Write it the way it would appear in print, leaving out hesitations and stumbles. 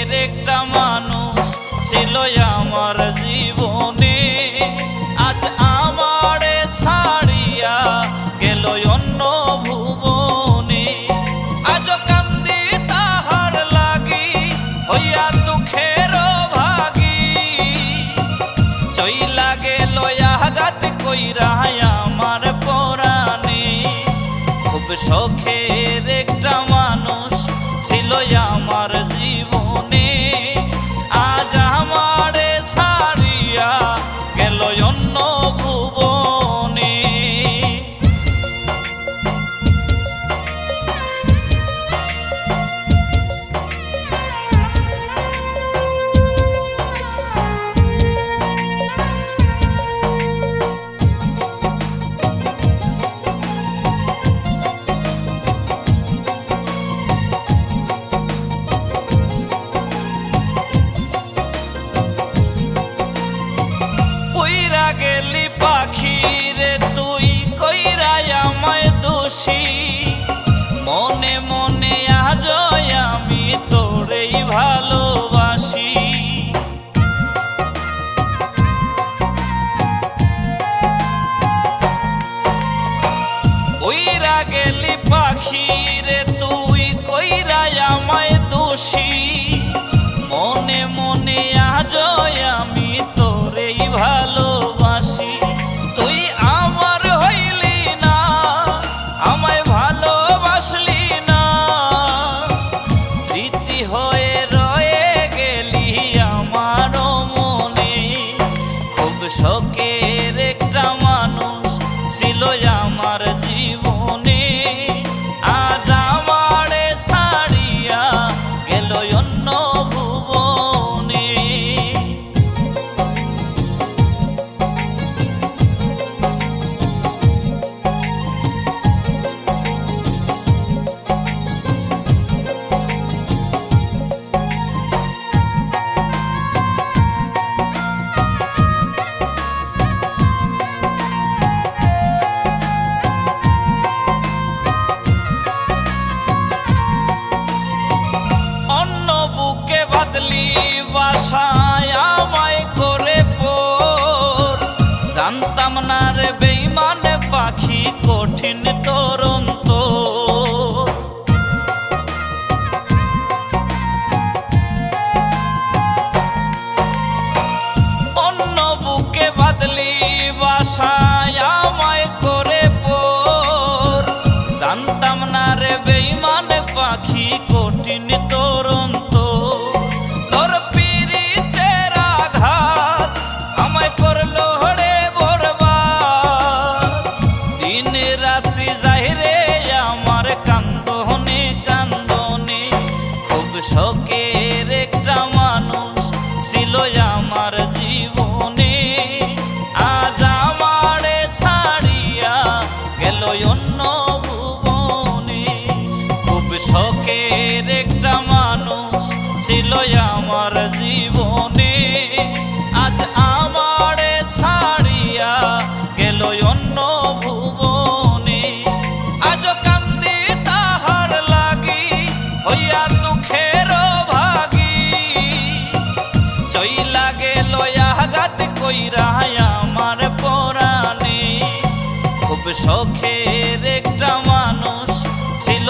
শখের একটা মানুষ ছিল আমার জীবনে, আজ আমারে ছাড়িয়া গেল অন্য ভুবনে। আজ কান্দি তাহার লাগি হইয়া দুঃখের ভাগী, চইলা গেল আঘাত কইরা আমার পরাণে। খুব শখের একটা মানুষ ছিল আমার জীবনে, আজ আমারে ছাড়িয়া গেল অন্য ভুবনে। গেলি পাখি রে তুই কইরা আমায় দোষী, মনে মনে আজ আমি তোরেই ভালোবাসি। উইরা গেলি পাখি রে তুই কইরা আমায় দোষী, মনে মনে আজ আমি তোরেই ভালোবাসি। তুই আমার হইলি না, আমায় ভালোবাসলি না, স্মৃতি হয়ে রয়ে গেলি আমার মনে। খুব শখের একটা মানুষ ছিল আমার জীবনে, আজ আমারে ছাড়িয়া গেল অন্য ভুবনে। বাসায় আমায় করে পোর, জানতাম না রে বেঈমান পাখি কঠিন তোর অন্তর। অন্য বুকে বাদলি বাসায় আমায় করে পোর, জানতাম না রে বেঈমান পাখি কঠিন তোর অন্তর। শখের একটা মানুষ ছিল আমার জীবনে, আজ আমারে ছাড়িয়া গেল অন্য ভুবনে। খুব শখের একটা মানুষ ছিল আমার জীবনে, আজ আমারে ছাড়িয়া গেল অন্য ভুবনে। আজ কান্দি তাহার লাগি হইয়া দুঃখের ভাগী, চইলা গেল আঘাত কইরা আমার পরাণে। খুব শখের একটা মানুষ ছিল